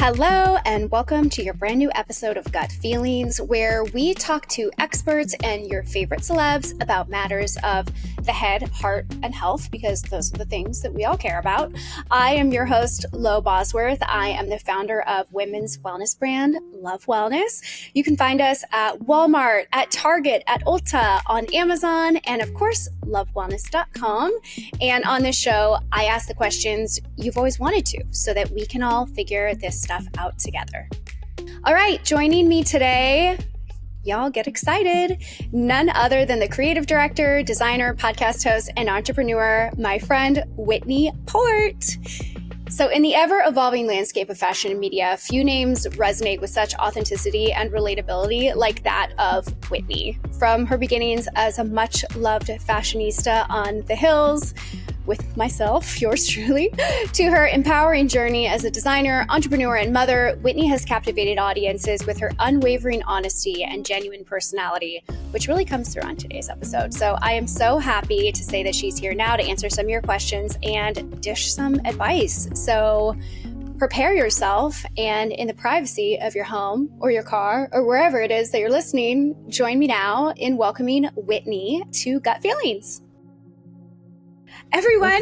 Hello, and welcome to your brand new episode of Gut Feelings, where we talk to experts and your favorite celebs about matters of the head, heart, and health, because those are the things that we all care about. I am your host, Lo Bosworth. I am the founder of women's wellness brand, Love Wellness. You can find us at Walmart, at Target, at Ulta, on Amazon, and of course, lovewellness.com. And on this show, I ask the questions you've always wanted to, so that we can all figure this stuff out together. All right, joining me today, y'all get excited, none other than the creative director, designer, podcast host, and entrepreneur, my friend Whitney Port. So in the ever-evolving landscape of fashion and media, few names resonate with such authenticity and relatability like that of Whitney. From her beginnings as a much-loved fashionista on the hills, with myself, yours truly, to her empowering journey as a designer, entrepreneur, and mother, Whitney has captivated audiences with her unwavering honesty and genuine personality, which really comes through on today's episode. So I am so happy to say that she's here now to answer some of your questions and dish some advice. So prepare yourself, and in the privacy of your home or your car or wherever it is that you're listening, join me now in welcoming Whitney to Gut Feelings. Everyone,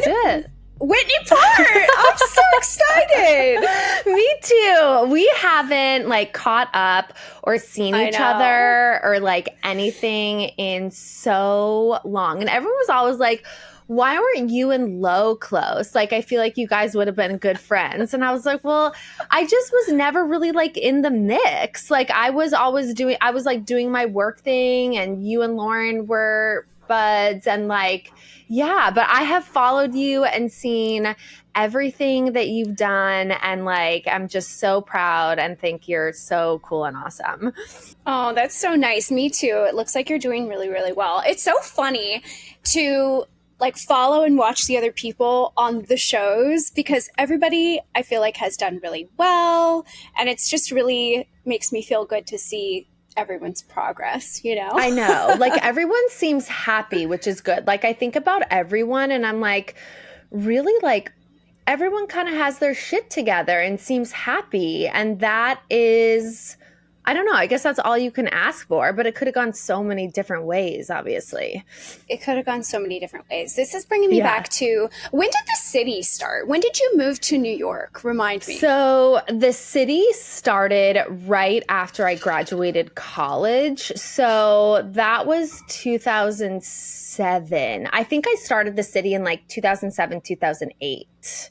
Whitney Port! I'm so excited. Me too. We haven't caught up or seen each other or anything in so long. And everyone was always like, why weren't you and Lo close? I feel like you guys would have been good friends. And I was like, well, I just was never really in the mix. I was doing my work thing, and you and Lauren were buds, and yeah, but I have followed you and seen everything that you've done, and I'm just so proud and think you're so cool and awesome. Oh, that's so nice. Me too. It looks like you're doing really, really well. It's so funny to follow and watch the other people on the shows, because everybody I feel has done really well, and it's just really makes me feel good to see everyone's progress, I know. Everyone seems happy, which is good. I think about everyone and I'm really everyone kind of has their shit together and seems happy. And that is, I don't know, I guess that's all you can ask for, but it could have gone so many different ways, obviously. It could have gone so many different ways. This is bringing me back to, when did the city start? When did you move to New York? Remind me. So the city started right after I graduated college. So that was 2007. I think I started the city in 2007, 2008.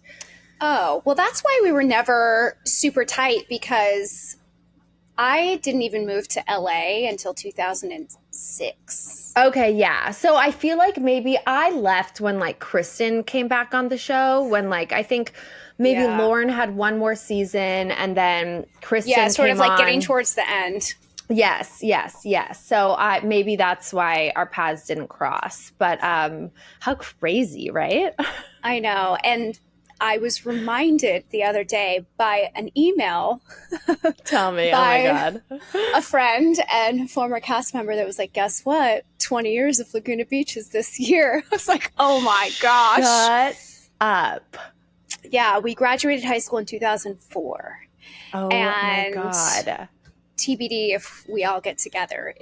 Oh, well, that's why we were never super tight, because I didn't even move to LA until 2006. Okay, yeah. So I feel maybe I left when Kristen came back on the show, when I think maybe Lauren had one more season, and then Kristen came on. Yeah, sort of getting towards the end. Yes. So maybe that's why our paths didn't cross. But how crazy, right? I know. And I was reminded the other day by an email. Tell me, oh my God. A friend and former cast member that was guess what? 20 years of Laguna Beaches this year. I was oh my gosh. Shut up. Yeah, we graduated high school in 2004. Oh my God. TBD if we all get together.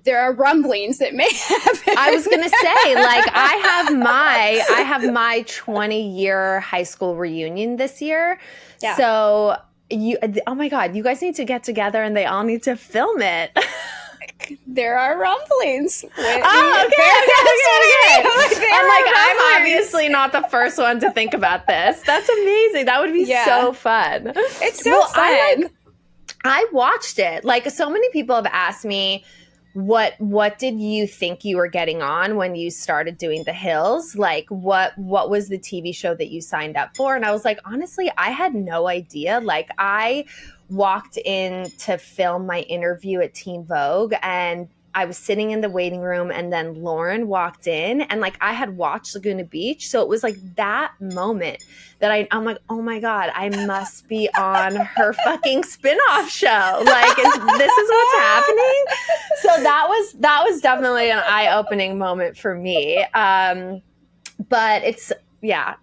There are rumblings that may happen. I was gonna say, I have my 20-year high school reunion this year. Yeah. So oh my God, you guys need to get together and they all need to film it. There are rumblings. Okay. I'm obviously not the first one to think about this. That's amazing. That would be so fun. It's so fun. I watched it. So many people have asked me, what did you think you were getting on when you started doing The Hills? What was the TV show that you signed up for? And I was honestly, I had no idea. I walked in to film my interview at Teen Vogue, and I was sitting in the waiting room, and then Lauren walked in, and I had watched Laguna Beach. So it was that moment that I'm oh my God, I must be on her fucking spinoff show. This is what's happening. So that was definitely an eye-opening moment for me. But it's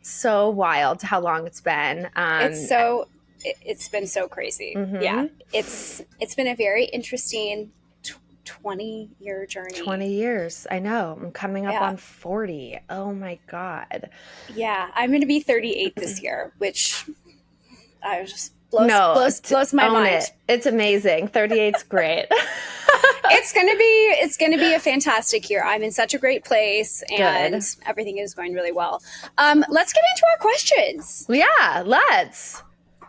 so wild how long it's been. It's so it's been so crazy. Yeah. Mm-hmm. It's been a very interesting 20-year journey. 20 years. I know. I'm coming up Yeah. on 40. Oh my God. Yeah. I'm going to be 38 this year, which I just No, blows my own mind. it. It's amazing. 38's great. It's gonna be a fantastic year. I'm in such a great place, and Good. everything is going really well. Let's get into our questions. Yeah, let's.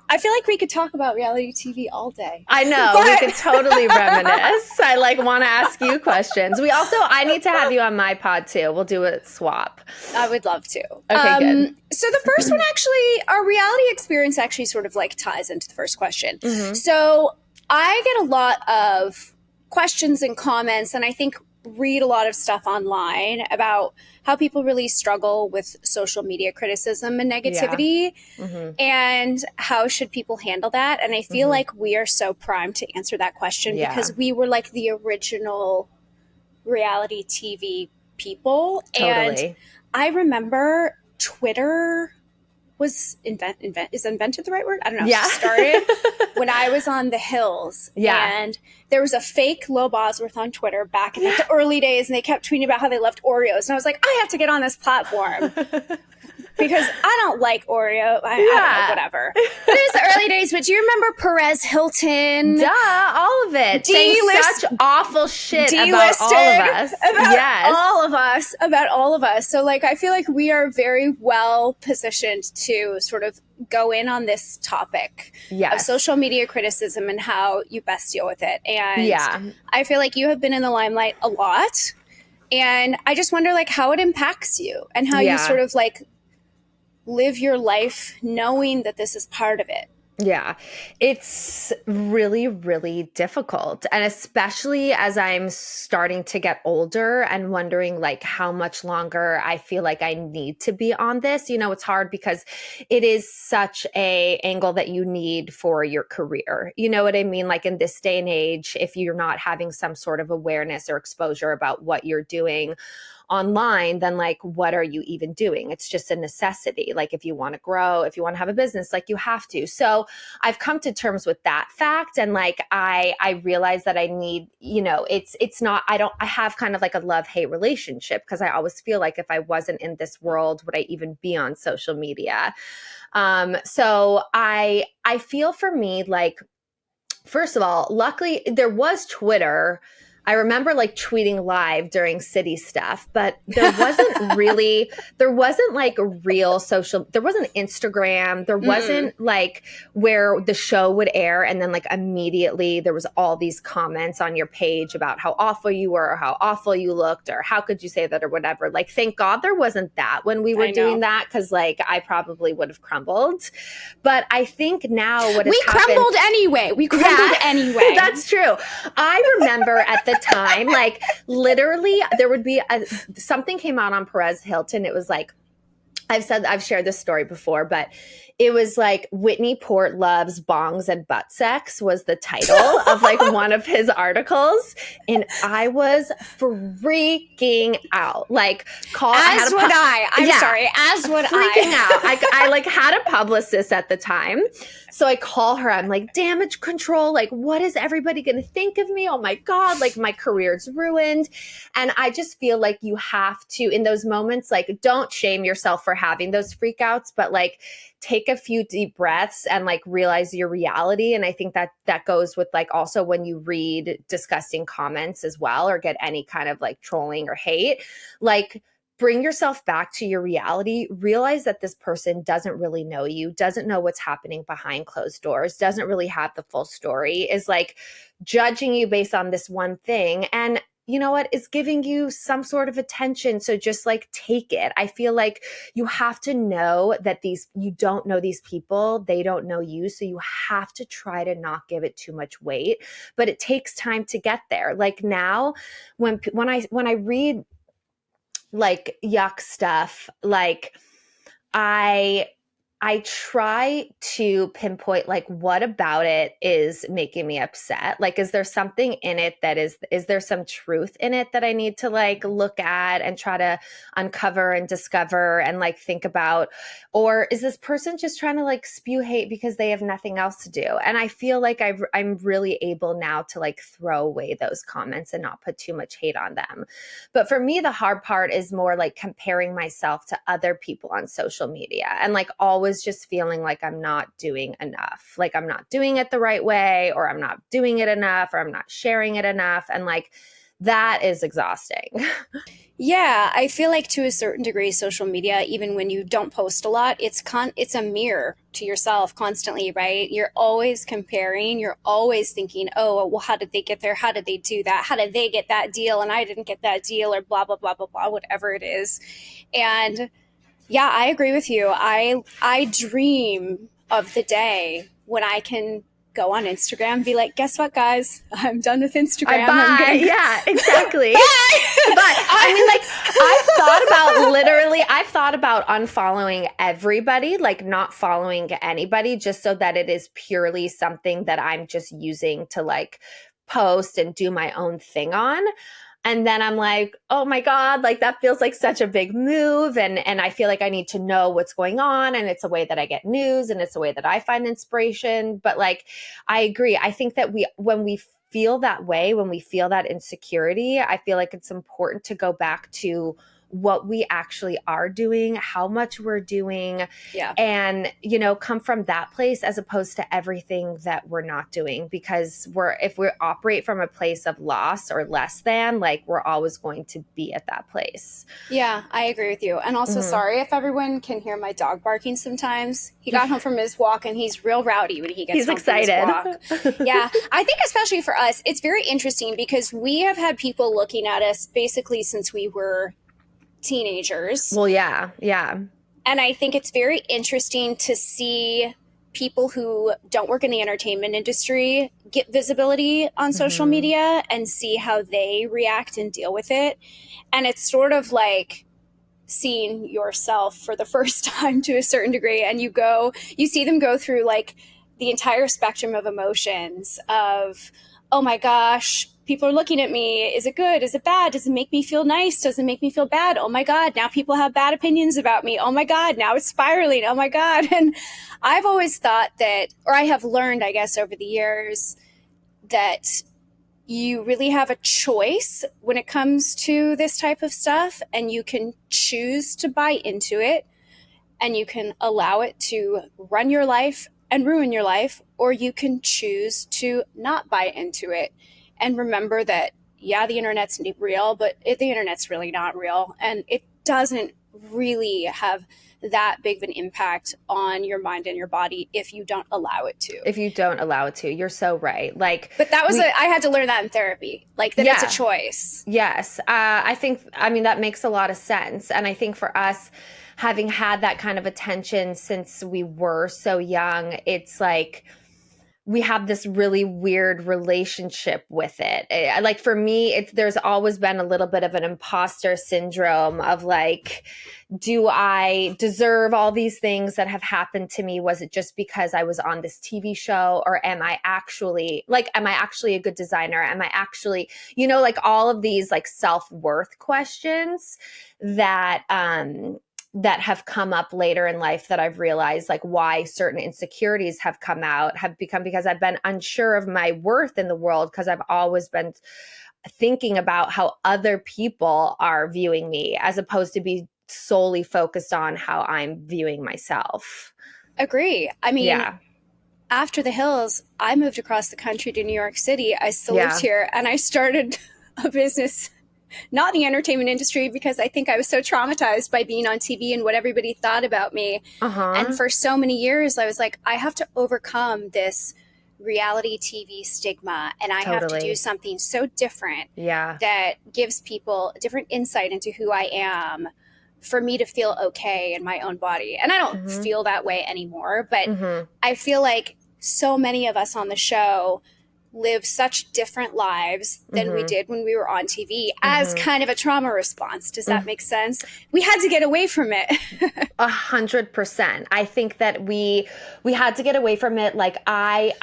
I feel like we could talk about reality TV all day. I know. We could totally reminisce. I want to ask you questions. I need to have you on my pod too. We'll do a swap. I would love to. Okay, good. So the first one, actually, our reality experience actually sort of ties into the first question. Mm-hmm. So I get a lot of questions and comments, and I think read a lot of stuff online about how people really struggle with social media criticism and negativity, and how should people handle that. And I feel like we are so primed to answer that question because we were like the original reality TV people. Totally. And I remember Twitter was is invented the right word? I don't know. Yeah. Started when I was on the Hills. Yeah. And there was a fake Lo Bosworth on Twitter back in the early days, and they kept tweeting about how they loved Oreos. And I was like, I have to get on this platform because I don't like Oreo. I don't know, whatever. But it was the early days. But do you remember Perez Hilton? Duh, all of it. Saying such awful shit about all of us. About all of us. So I feel like we are very well positioned to sort of go in on this topic of social media criticism and how you best deal with it. And I feel like you have been in the limelight a lot. And I just wonder how it impacts you and how you sort of live your life knowing that this is part of it. Yeah, it's really, really difficult. And especially as I'm starting to get older and wondering how much longer I feel like I need to be on this. It's hard because it is such a angle that you need for your career. You know what I mean? In this day and age, if you're not having some sort of awareness or exposure about what you're doing online, then what are you even doing? It's just a necessity. If you want to grow, if you want to have a business, you have to. So I've come to terms with that fact. And I realize that I need, it's not, I have kind of a love-hate relationship because I always feel like if I wasn't in this world, would I even be on social media? So I feel for me, first of all, luckily there was Twitter. I remember tweeting live during city stuff, but there wasn't really, real social, there wasn't Instagram. There wasn't where the show would air. And then immediately there was all these comments on your page about how awful you were or how awful you looked or how could you say that or whatever. Thank God there wasn't that when we were doing that. Cause I probably would have crumbled, but I think now we crumbled anyway. We crumbled anyway. That's true. I remember at the time, literally there would be something came out on Perez Hilton. It was I've shared this story before, but it was Whitney Port loves bongs and butt sex was the title of one of his articles. And I was freaking out. As would I. I'm sorry. As would freaking out. I had a publicist at the time. So I call her. I'm damage control. What is everybody going to think of me? Oh my God. My career's ruined. And I just feel you have to, in those moments, don't shame yourself for having those freakouts, but take a few deep breaths and realize your reality. And I think that goes with also when you read disgusting comments as well, or get any kind of trolling or hate, bring yourself back to your reality, realize that this person doesn't really know you, doesn't know what's happening behind closed doors, doesn't really have the full story, is judging you based on this one thing. And you know what, is giving you some sort of attention. So just take it. I feel you have to know that you don't know these people, they don't know you. So you have to try to not give it too much weight, but it takes time to get there. Now when I read yuck stuff, I try to pinpoint like what about it is making me upset. Like, is there something in it that is there some truth in it that I need to like look at and try to uncover and discover and like think about? Or is this person just trying to like spew hate because they have nothing else to do? And I feel like I'm really able now to like throw away those comments and not put too much hate on them. But for me, the hard part is more like comparing myself to other people on social media and like always just feeling like I'm not doing enough. Like I'm not doing it the right way, or I'm not doing it enough, or I'm not sharing it enough. And like that is exhausting. Yeah, I feel like to a certain degree, social media, even when you don't post a lot, it's a mirror to yourself constantly, right? You're always comparing. You're always thinking, oh, well, how did they get there? How did they do that? How did they get that deal and I didn't get that deal, or blah blah blah blah blah, whatever it is. And yeah, I agree with you. I dream of the day when I can go on Instagram and be like, guess what, guys? I'm done with Instagram. Bye. Yeah, exactly. Bye. But I mean, like, I've thought about unfollowing everybody, like not following anybody, just so that it is purely something that I'm just using to like post and do my own thing on. And then I'm like, oh my God, like that feels like such a big move. And I feel like I need to know what's going on. And it's a way that I get news and it's a way that I find inspiration. But like, I agree. I think that when we feel that way, when we feel that insecurity, I feel like it's important to go back to what we actually are doing, how much we're doing, Yeah. and, you know, come from that place as opposed to everything that we're not doing. Because if we operate from a place of loss or less than, like we're always going to be at that place. Yeah, I agree with you. And also, sorry if everyone can hear my dog barking sometimes. He got home from his walk and he's real rowdy when he gets home excited. from his walk. Yeah, I think especially for us, it's very interesting because we have had people looking at us basically since we were teenagers. Well, yeah. And I think it's very interesting to see people who don't work in the entertainment industry get visibility on social media and see how they react and deal with it. And it's sort of like seeing yourself for the first time to a certain degree. And you see them go through like the entire spectrum of emotions of, oh my gosh, people are looking at me. Is it good? Is it bad? Does it make me feel nice? Does it make me feel bad? Oh my God, now people have bad opinions about me. Oh my God, now it's spiraling. Oh my God. And I've always thought that, or I have learned, I guess, over the years that you really have a choice when it comes to this type of stuff, and you can choose to buy into it, and you can allow it to run your life and ruin your life, or you can choose to not buy into it and remember that, yeah, the internet's real, but the internet's really not real, and it doesn't really have that big of an impact on your mind and your body if you don't allow it to. You're so right. Like, but that was I had to learn that in therapy, like that it's a choice. Yes. I mean, that makes a lot of sense. And I think for us, having had that kind of attention since we were so young, it's like we have this really weird relationship with it. Like for me, there's always been a little bit of an imposter syndrome of like, do I deserve all these things that have happened to me? Was it just because I was on this TV show, or am I actually a good designer? Am I actually, like all of these like self-worth questions that have come up later in life that I've realized like why certain insecurities have become because I've been unsure of my worth in the world, because I've always been thinking about how other people are viewing me as opposed to be solely focused on how I'm viewing myself. Agree. I mean, after the Hills, I moved across the country to New York City. I still lived here, and I started a business, not in the entertainment industry, because I think I was so traumatized by being on TV and what everybody thought about me. And for so many years, I was like, I have to overcome this reality TV stigma, and I have to do something so different that gives people a different insight into who I am for me to feel okay in my own body. And I don't feel that way anymore, but I feel like so many of us on the show live such different lives than we did when we were on TV as kind of a trauma response. Does that make sense? We had to get away from it. 100%. I think that we had to get away from it. Like I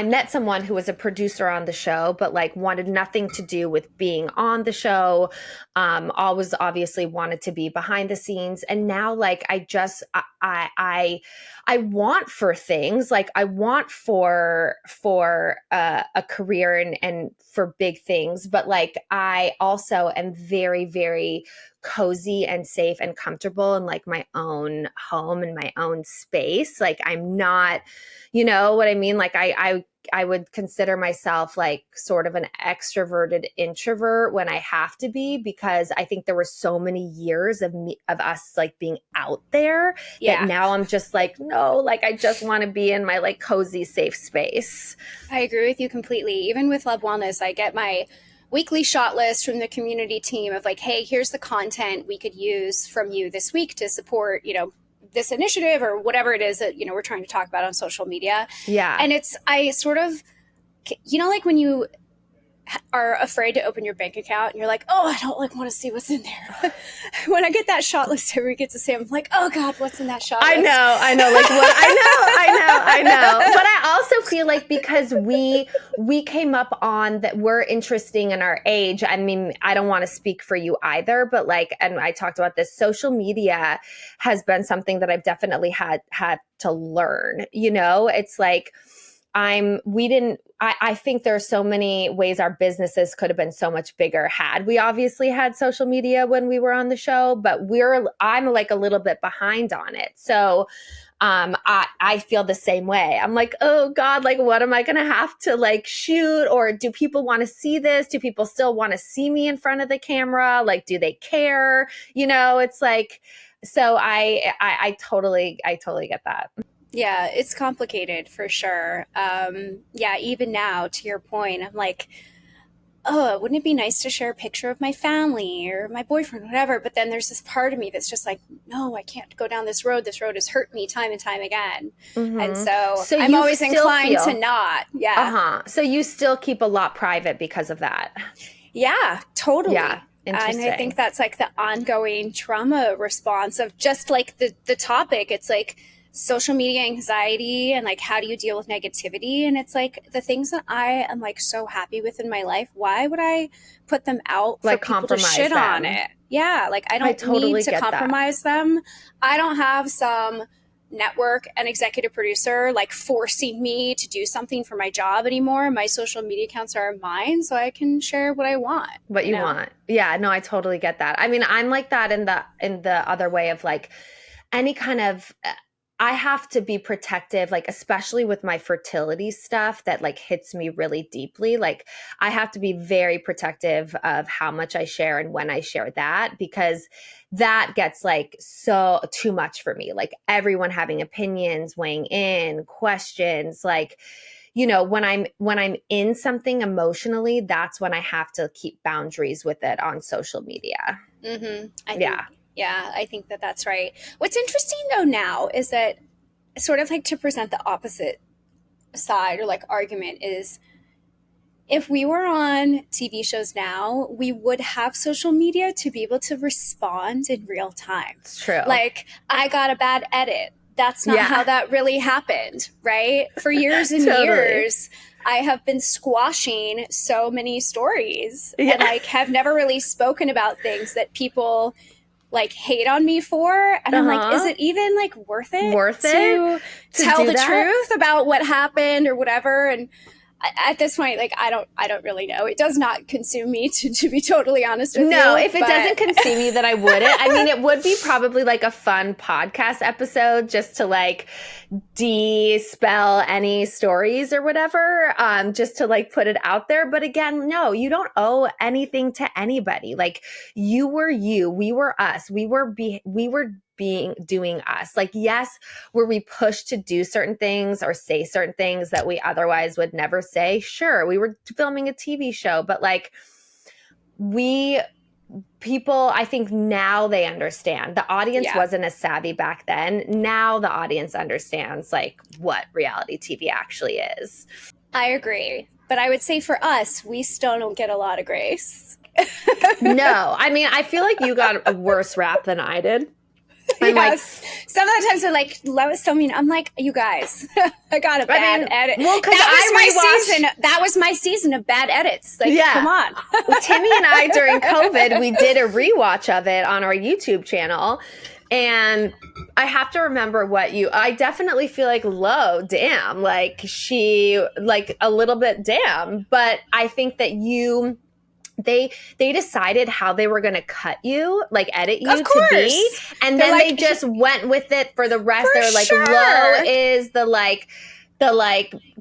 met someone who was a producer on the show, but like wanted nothing to do with being on the show. Always obviously wanted to be behind the scenes. And now like I want for things, like I want for a career and for big things, but like I also am very, very cozy and safe and comfortable in like my own home and my own space. Like I'm not, you know what I mean? Like I would consider myself like sort of an extroverted introvert when I have to be, because I think there were so many years of us like being out there that now I'm just like, no, like I just want to be in my like cozy, safe space. I agree with you completely. Even with Love Wellness, I get my weekly shot list from the community team of like, hey, here's the content we could use from you this week to support, you know, this initiative or whatever it is that, you know, we're trying to talk about on social media. Yeah. And I sort of, you know, like when you are afraid to open your bank account and you're like, oh, I don't like want to see what's in there. When I get that shot list every get to say, I'm like, oh God, what's in that shot list? I know. Like what? I know. But I also feel like because we came up on that we're interesting in our age. I mean, I don't want to speak for you either, but like, and I talked about this, social media has been something that I've definitely had to learn, you know, it's like, I think there are so many ways our businesses could have been so much bigger had we obviously had social media when we were on the show, but I'm like a little bit behind on it. So I feel the same way. I'm like, oh God, like what am I going to have to like shoot? Or do people want to see this? Do people still want to see me in front of the camera? Like, do they care? You know, it's like, so I totally get that. Yeah, it's complicated for sure. Yeah, even now, to your point, I'm like, oh, wouldn't it be nice to share a picture of my family or my boyfriend, whatever? But then there's this part of me that's just like, no, I can't go down this road. This road has hurt me time and time again. And so I'm always inclined to not. Yeah. So you still keep a lot private because of that. Yeah, totally. Yeah. And I think that's like the ongoing trauma response of just like the topic. It's like, social media anxiety and like how do you deal with negativity, and it's like the things that I am like so happy with in my life, why would I put them out for like people to shit them on it? Yeah, like I don't need to compromise them. I don't have some network and executive producer like forcing me to do something for my job anymore. My social media accounts are mine, so I can share what I want. What you want. Yeah, no, I totally get that. I mean, I'm like that in the other way of like any kind of I have to be protective, like, especially with my fertility stuff that like hits me really deeply. Like I have to be very protective of how much I share and when I share that, because that gets like so too much for me. Like everyone having opinions, weighing in, questions, like, you know, when I'm in something emotionally, that's when I have to keep boundaries with it on social media. Yeah, I think that that's right. What's interesting though now is that sort of like to present the opposite side or like argument is if we were on TV shows now, we would have social media to be able to respond in real time. It's true. Like I got a bad edit. That's not how that really happened, right? For years and years, I have been squashing so many stories and like have never really spoken about things that people like hate on me for, and I'm like, is it even like worth it to tell the truth about what happened or whatever? And at this point, like I don't really know. It does not consume me, to be totally honest with you. No, if it doesn't consume you, then I wouldn't. I mean, it would be probably like a fun podcast episode just to like de-spell any stories or whatever, just to like put it out there. But again, no, you don't owe anything to anybody. Like you were you, we were us, we were doing us. Like, yes, were we pushed to do certain things or say certain things that we otherwise would never say? Sure, we were filming a TV show, but like people, I think now they understand. The audience wasn't as savvy back then. Now the audience understands like what reality TV actually is. I agree. But I would say for us, we still don't get a lot of grace. No, I mean, I feel like you got a worse rap than I did. And yes. Some of the times they're like, love is so mean. I'm like, you guys, I got a bad edit. Well, because That was my season of bad edits. Like, come on. Timmy and I, during COVID, we did a rewatch of it on our YouTube channel. And I have to remember I definitely feel like low, damn, like she, like a little bit damn. But I think that they decided how they were going to cut you, like edit you to be, and then they just went with it for the rest. They're like, low is the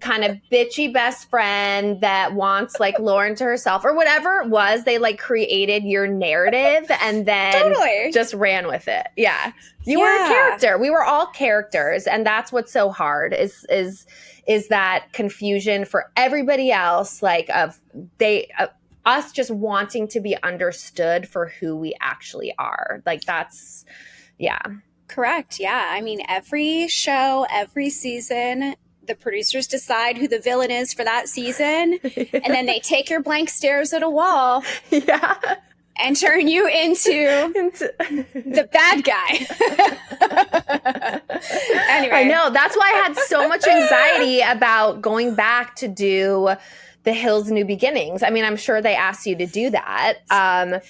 kind of bitchy best friend that wants like Lauren to herself or whatever it was. They like created your narrative and then just ran with it. Yeah. You were a character. We were all characters. And that's what's so hard is that confusion for everybody else. Like us just wanting to be understood for who we actually are. Like that's, yeah. Correct. Yeah. I mean, every show, every season, the producers decide who the villain is for that season. And then they take your blank stares at a wall. Yeah. And turn you into the bad guy. Anyway. I know. That's why I had so much anxiety about going back to do The Hills New Beginnings. I mean, I'm sure they asked you to do that. And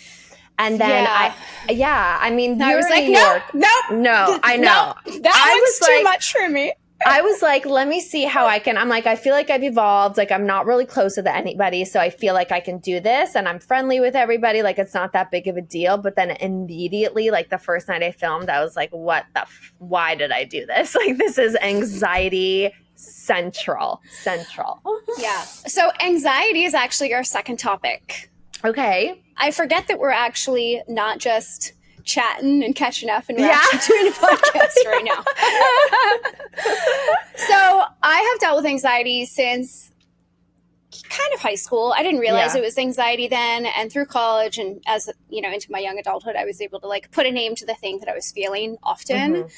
then I mean, I was like, no, I know. That was too much for me. I was like, let me see how I'm like, I feel like I've evolved. Like, I'm not really close with anybody. So I feel like I can do this and I'm friendly with everybody. Like, it's not that big of a deal. But then immediately, like the first night I filmed, I was like, why did I do this? Like, this is anxiety central. Yeah. So anxiety is actually our second topic. Okay. I forget that we're actually not just chatting and catching up and we're actually doing a podcast right now. So I have dealt with anxiety since kind of high school. I didn't realize it was anxiety then, and through college and as into my young adulthood, I was able to like put a name to the thing that I was feeling often.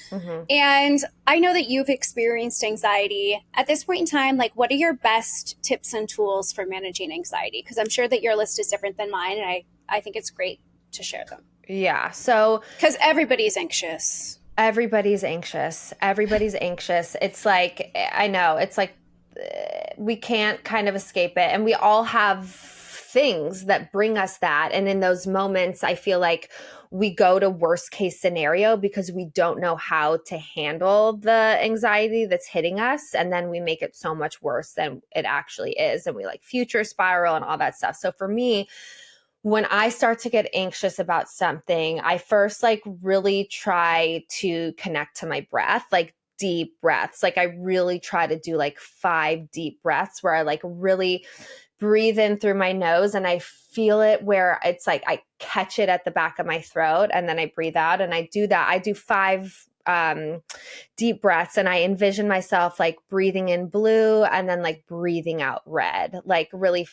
And I know that you've experienced anxiety at this point in time. Like, what are your best tips and tools for managing anxiety? Because I'm sure that your list is different than mine, and I think it's great to share them. Yeah. So, because everybody's anxious. Everybody's anxious. It's like, I know, it's like we can't kind of escape it. And we all have things that bring us that. And in those moments, I feel like we go to worst case scenario because we don't know how to handle the anxiety that's hitting us. And then we make it so much worse than it actually is. And we like future spiral and all that stuff. So for me, when I start to get anxious about something, I first like really try to connect to my breath, like deep breaths. Like I really try to do like 5 deep breaths where I like really breathe in through my nose and I feel it where it's like I catch it at the back of my throat and then I breathe out and I do that. I do 5 deep breaths and I envision myself like breathing in blue and then like breathing out red, like really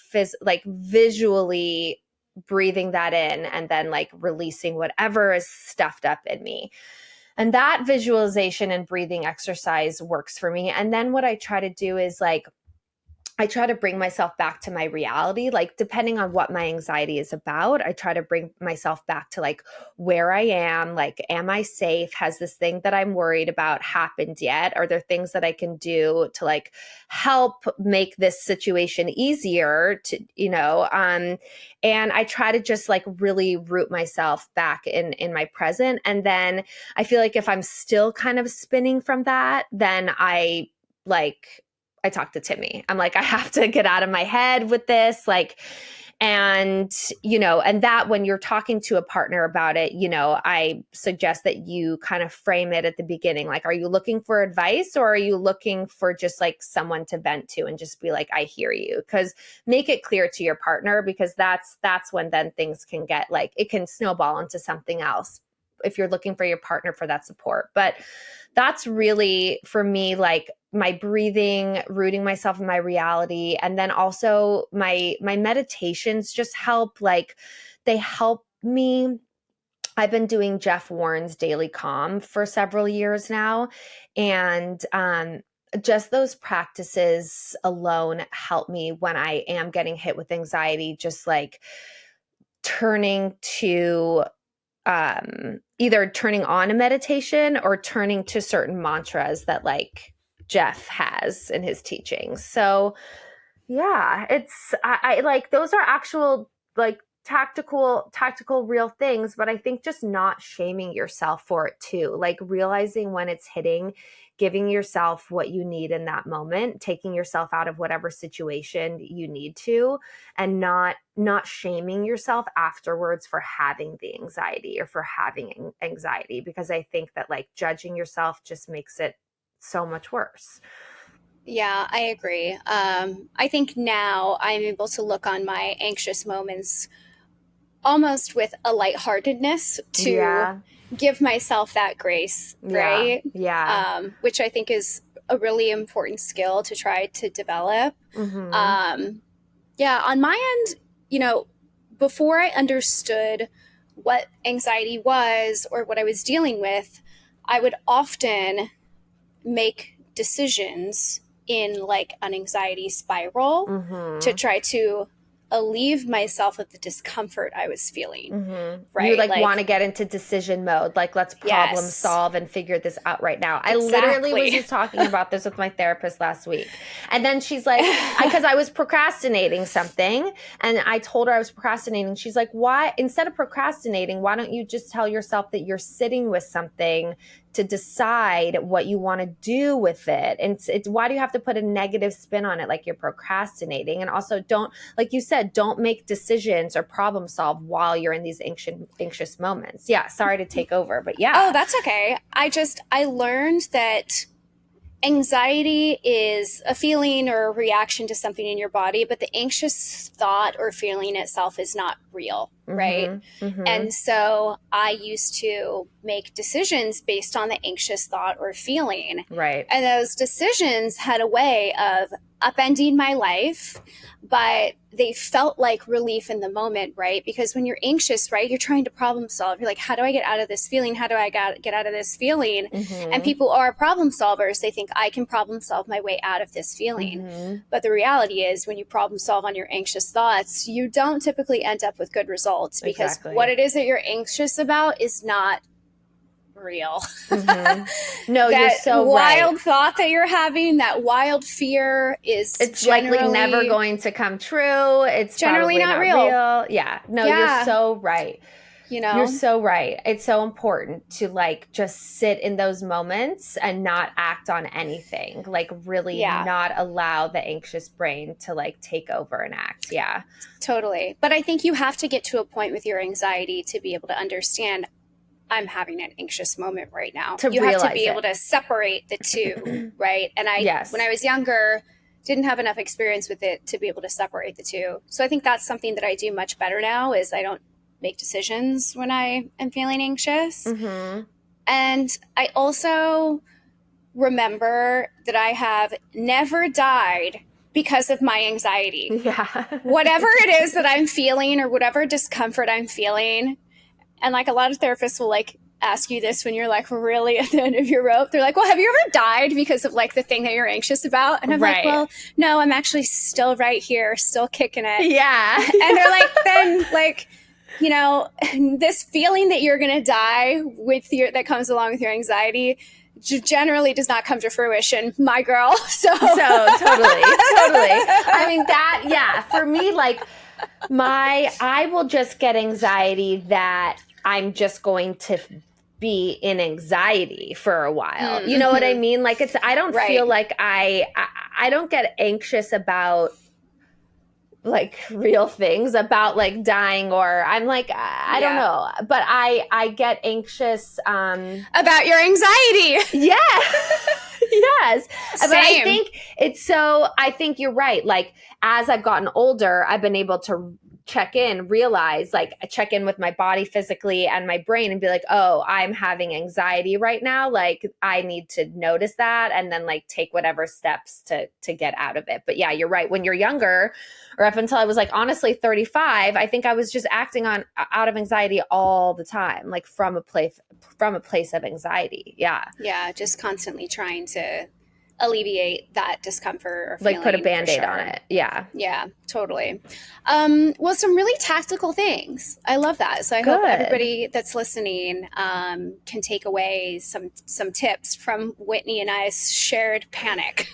visually breathing that in and then like releasing whatever is stuffed up in me. And that visualization and breathing exercise works for me. And then what I try to do is like, I try to bring myself back to my reality, like depending on what my anxiety is about, I try to bring myself back to like where I am, like, am I safe? Has this thing that I'm worried about happened yet? Are there things that I can do to like help make this situation easier to, and I try to just like really root myself back in my present. And then I feel like if I'm still kind of spinning from that, then I talk to Timmy. I'm like, I have to get out of my head with this. Like, and that when you're talking to a partner about it, I suggest that you kind of frame it at the beginning. Like, are you looking for advice or are you looking for just like someone to vent to and just be like, I hear you? Because make it clear to your partner, because that's when then things can get like, it can snowball into something else if you're looking for your partner for that support. But that's really for me, like my breathing, rooting myself in my reality. And then also my meditations just help, like they help me. I've been doing Jeff Warren's Daily Calm for several years now. And just those practices alone help me when I am getting hit with anxiety, just like turning to either turning on a meditation or turning to certain mantras that like Jeff has in his teachings. So yeah, I like those are actual like tactical real things, but I think just not shaming yourself for it too. Like realizing when it's hitting, giving yourself what you need in that moment, taking yourself out of whatever situation you need to, and not shaming yourself afterwards for having the anxiety or for having anxiety, because I think that like judging yourself just makes it so much worse. Yeah, I agree. I think now I'm able to look on my anxious moments almost with a lightheartedness to Yeah. give myself that grace, Yeah. right? Yeah. Which I think is a really important skill to try to develop. Mm-hmm. Um, yeah, on my end, before I understood what anxiety was or what I was dealing with, I would often make decisions in like an anxiety spiral to Mm-hmm. try to alleviate myself of the discomfort I was feeling. Mm-hmm. You Right? like want to Like, get into decision mode, like let's problem yes, solve and figure this out right now. I literally was exactly. just talking about this with my therapist last week. And then she's like, because I was procrastinating something and I told her I was procrastinating. She's like, why, instead of procrastinating, why don't you just tell yourself that you're sitting with something to decide what you want to do with it? And it's why do you have to put a negative spin on it like you're procrastinating? And also don't, like you said, don't make decisions or problem solve while you're in these anxious moments. Yeah, sorry to take over, but Oh, yeah. that's okay. I learned that anxiety is a feeling or a reaction to something in your body, but the anxious thought or feeling itself is not real, right? Mm-hmm. Mm-hmm. And so I used to make decisions based on the anxious thought or feeling. Right. And those decisions had a way of upending my life, but they felt like relief in the moment, right? Because when you're anxious, right, you're trying to problem solve. You're like, how do I get out of this feeling? How do I get out of this feeling? And Mm-hmm. people are problem solvers. They think I can problem solve my way out of this feeling. Mm-hmm. But the reality is, when you problem solve on your anxious thoughts, you don't typically end up with good results because Exactly. what it is that you're anxious about is not real. Mm-hmm. No, That you're so wild right. thought that you're having, that wild fear is It's likely never going to come true. It's generally probably not not real. real. Yeah. No, you're Yeah. so right. You You're know? so right. It's so important to like just sit in those moments and not act on anything. Like really Yeah, not allow the anxious brain to like take over and act. Yeah. totally. But I think you have to get to a point with your anxiety to be able to understand I'm having an anxious moment right now. To You have to realize be it. able to separate the two, right? And Yes. when I was younger, didn't have enough experience with it to be able to separate the two. So I think that's something that I do much better now is I don't make decisions when I am feeling anxious. Mm-hmm. And I also remember that I have never died because of my anxiety. Yeah. Whatever it is that I'm feeling or whatever discomfort I'm feeling, and like a lot of therapists will like ask you this when you're like really at the end of your rope. They're like, well, have you ever died because of like the thing that you're anxious about? And I'm like, well, no, I'm actually still right here, still kicking it. Yeah. And they're like, then like, this feeling that you're going to die that comes along with your anxiety generally does not come to fruition, my girl. So totally. I mean that, yeah, for me, like I will just get anxiety that I'm just going to be in anxiety for a while. Mm-hmm. You know what I mean? Like I don't Right. feel like I don't get anxious about like real things about like dying, or I'm like I don't know, but I get anxious about your anxiety. Yeah. Yes. Same. But I think you're right. Like as I've gotten older, I've been able to check in with my body physically and my brain and be like, oh, I'm having anxiety right now. Like I need to notice that and then like take whatever steps to get out of it. But yeah, you're right. When you're younger, or up until I was like honestly 35, I think I was just acting out of anxiety all the time, like from a place of anxiety. Yeah. Yeah, just constantly trying to alleviate that discomfort or Like put a feeling for Band-Aid on sure. it. Yeah. Yeah, totally. Well, some really tactical things. I love that. So I hope Good. everybody that's listening can take away some tips from Whitney and I's shared panic.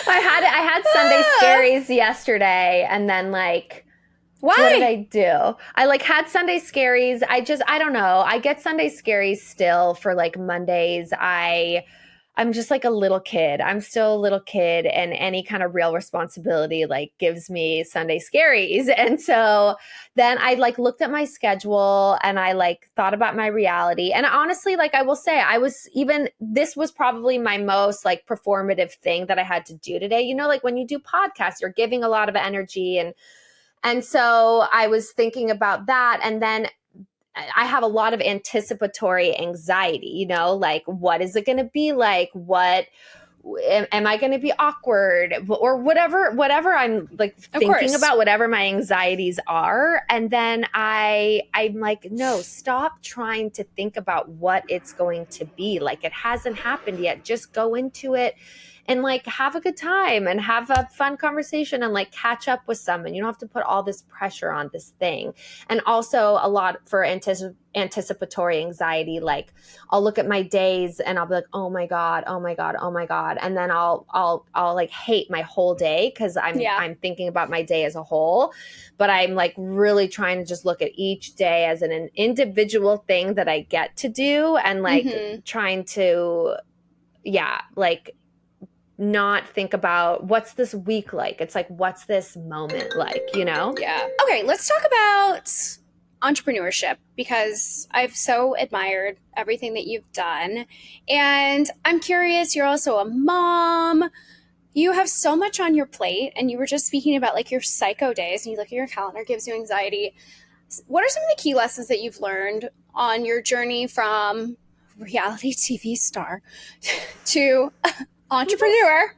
I had Sunday scaries yesterday, and then like what did Why? I do? I like had Sunday scaries. I don't know. I get Sunday scaries still for like Mondays. I'm just like a little kid. I'm still a little kid, and any kind of real responsibility like gives me Sunday scaries. And so then I like looked at my schedule and I like thought about my reality. And honestly, like I will say, this was probably my most like performative thing that I had to do today. You know, like when you do podcasts, you're giving a lot of energy, and so I was thinking about that. And then I have a lot of anticipatory anxiety, you know, like what is it going to be like? Am I going to be awkward or whatever I'm like Of thinking course. about, whatever my anxieties are. And then I'm like, no, stop trying to think about what it's going to be. Like it hasn't happened yet. Just go into it and like have a good time and have a fun conversation and like catch up with someone. You don't have to put all this pressure on this thing. And also a lot for anticipatory anxiety. Like I'll look at my days and I'll be like, oh my God, oh my God, oh my God. And then I'll like hate my whole day because I'm thinking about my day as a whole. But I'm like really trying to just look at each day as an individual thing that I get to do, and like trying to, yeah, like not think about what's this week like. It's like, what's this moment like, you know? Yeah. Okay, let's talk about entrepreneurship because I've so admired everything that you've done. And I'm curious, you're also a mom. You have so much on your plate, and you were just speaking about like your psycho days, and you look at your calendar, it gives you anxiety. What are some of the key lessons that you've learned on your journey from reality TV star to entrepreneur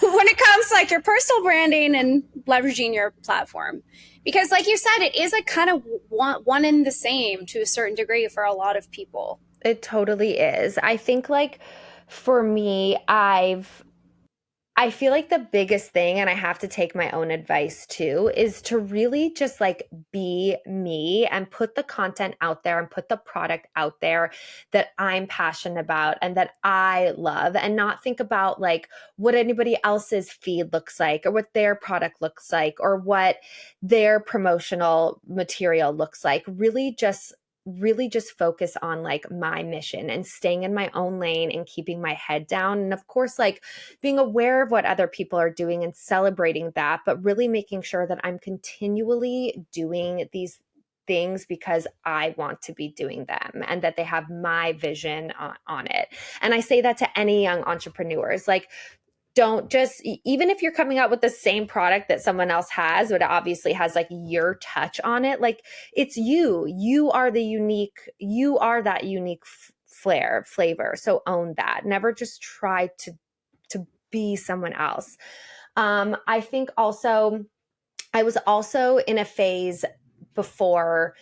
when it comes to like your personal branding and leveraging your platform? Because like you said, it is a kind of one and the same to a certain degree for a lot of people. It totally is. I think like for me, I feel like the biggest thing, and I have to take my own advice too, is to really just like be me and put the content out there and put the product out there that I'm passionate about and that I love, and not think about like what anybody else's feed looks like or what their product looks like or what their promotional material looks like. Really just focus on like my mission and staying in my own lane and keeping my head down. And of course, like being aware of what other people are doing and celebrating that, but really making sure that I'm continually doing these things because I want to be doing them and that they have my vision on it. And I say that to any young entrepreneurs, like, don't just, even if you're coming out with the same product that someone else has, but it obviously has like your touch on it, like it's you are that unique flavor. So own that. Never just try to be someone else. I think also, I was also in a phase before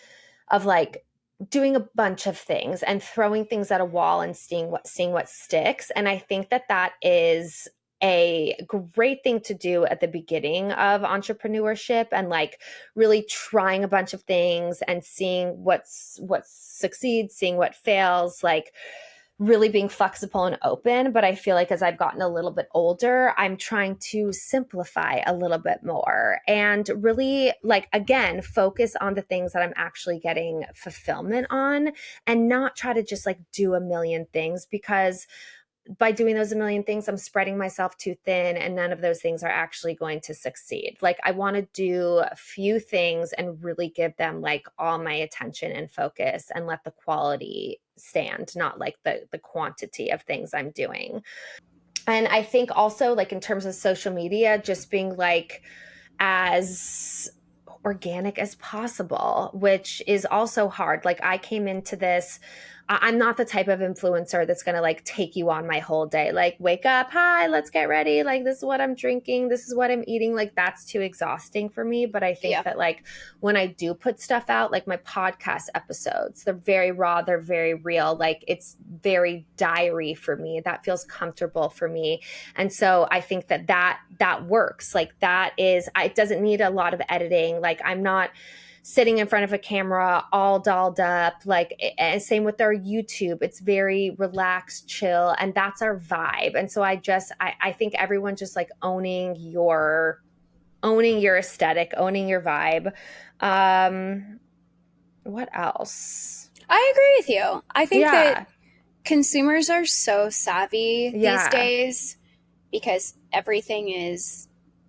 of like doing a bunch of things and throwing things at a wall and seeing what sticks. And I think that is a great thing to do at the beginning of entrepreneurship, and like really trying a bunch of things and seeing what succeeds, seeing what fails, like really being flexible and open. But I feel like as I've gotten a little bit older, I'm trying to simplify a little bit more and really, like, again, focus on the things that I'm actually getting fulfillment on, and not try to just like do a million things, because by doing those a million things, I'm spreading myself too thin, and none of those things are actually going to succeed. Like I want to do a few things and really give them like all my attention and focus, and let the quality stand, not like the quantity of things I'm doing. And I think also, like, in terms of social media, just being like as organic as possible, which is also hard. Like I came into this I'm not the type of influencer that's going to like take you on my whole day. Like, wake up, hi, let's get ready. Like, this is what I'm drinking. This is what I'm eating. Like, that's too exhausting for me. But I think that like when I do put stuff out, like my podcast episodes, they're very raw. They're very real. Like, it's very diary for me. That feels comfortable for me. And so I think that works. Like, that is, it doesn't need a lot of editing. Like, I'm not sitting in front of a camera all dolled up, like, and same with our YouTube. It's very relaxed, chill, and that's our vibe. And so I think everyone just like owning your aesthetic, owning your vibe. What else? I agree with you. I think that consumers are so savvy these days because everything is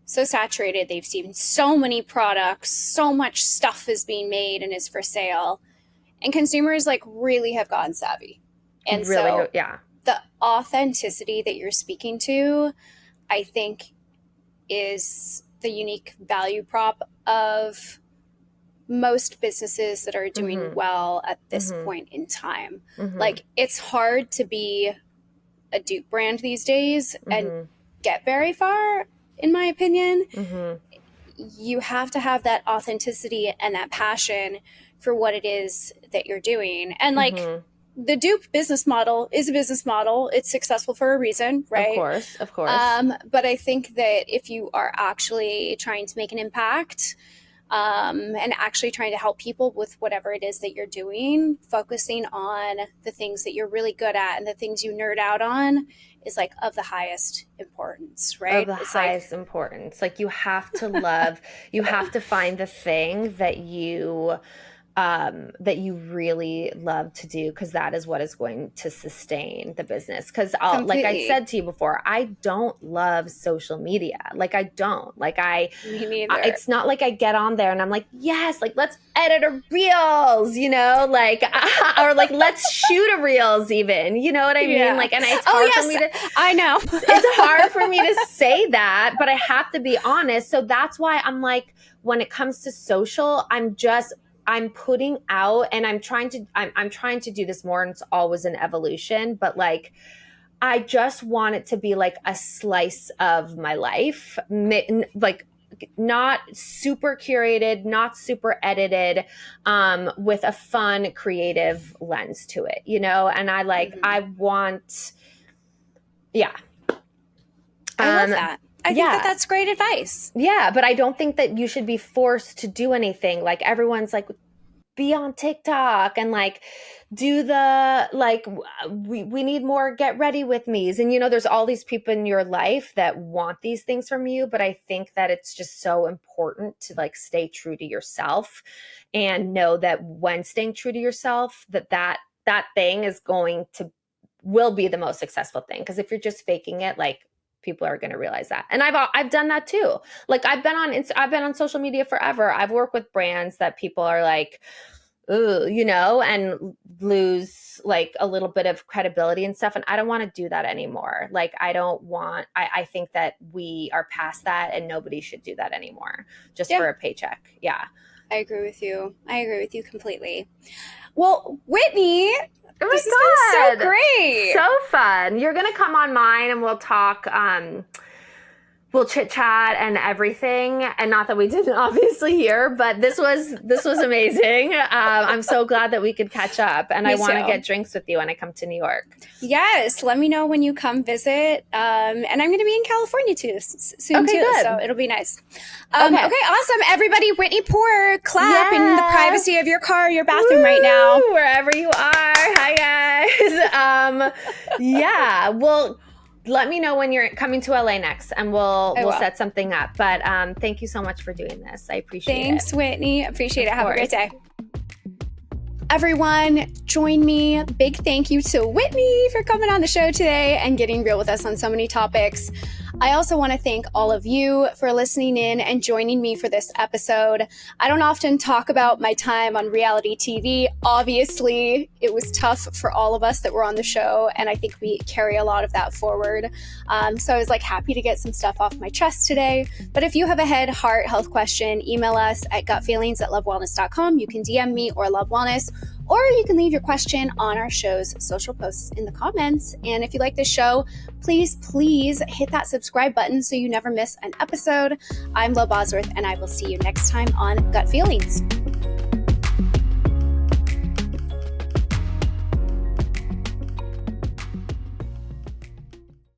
so saturated. They've seen so many products, so much stuff is being made and is for sale. And consumers like really have gotten savvy. And really, the authenticity that you're speaking to, I think, is the unique value prop of most businesses that are doing well at this point in time. Like, it's hard to be a dupe brand these days and get very far, in my opinion. You have to have that authenticity and that passion for what it is that you're doing. And like the dupe business model is a business model. It's successful for a reason, right? Of course. But I think that if you are actually trying to make an impact, and actually trying to help people with whatever it is that you're doing, focusing on the things that you're really good at and the things you nerd out on is like of the highest importance, right? Of the highest importance. Like, you have to love, you have to find the thing that you really love to do, because that is what is going to sustain the business. Because like I said to you before, I don't love social media. Like, I don't. Like, Me neither. It's not like I get on there and I'm like, yes, like, let's edit a reels, you know, like, or like, let's shoot a reels even, you know what I mean? Like, and it's hard for me to, I know. it's hard for me to say that, but I have to be honest. So that's why I'm like, when it comes to social, I'm putting out, and I'm trying to do this more, and it's always an evolution, but like, I just want it to be like a slice of my life, like not super curated, not super edited, with a fun, creative lens to it, you know? And I want, I love that. I think that's great advice. Yeah, but I don't think that you should be forced to do anything. Like, everyone's like, be on TikTok and like do the, like, we need more get ready with me's. And, you know, there's all these people in your life that want these things from you. But I think that it's just so important to like stay true to yourself and know that when staying true to yourself, that thing will be the most successful thing. Because if you're just faking it, like, people are going to realize that. And I've done that too. Like, I've been on social media forever. I've worked with brands that people are like, ooh, you know, and lose like a little bit of credibility and stuff. And I don't want to do that anymore. Like, I think that we are past that and nobody should do that anymore just for a paycheck. Yeah. I agree with you. I agree with you completely. Well, Whitney, oh this my has been so great. So fun. You're going to come on mine and we'll talk, we'll chit chat and everything. And not that we didn't obviously hear, but this was amazing. I'm so glad that we could catch up, and I want to get drinks with you when I come to New York. Yes. Let me know when you come visit. And I'm going to be in California too soon too. Good. So it'll be nice. Okay, awesome. Everybody, Whitney Poor, clap in the privacy of your car, your bathroom right now. Wherever you are. Hi guys. Well, let me know when you're coming to LA next, and we'll set something up. But thank you so much for doing this. I appreciate it. Thanks, Whitney. Appreciate it. Have a great day. Everyone, join me. Big thank you to Whitney for coming on the show today and getting real with us on so many topics. I also want to thank all of you for listening in and joining me for this episode. I don't often talk about my time on reality TV. Obviously, it was tough for all of us that were on the show, and I think we carry a lot of that forward. So I was like happy to get some stuff off my chest today. But if you have a head, heart, health question, email us at gutfeelings@lovewellness.com. You can DM me or Love Wellness, or you can leave your question on our show's social posts in the comments. And if you like this show, please hit that subscribe button so you never miss an episode. I'm Lo Bosworth, and I will see you next time on Gut Feelings.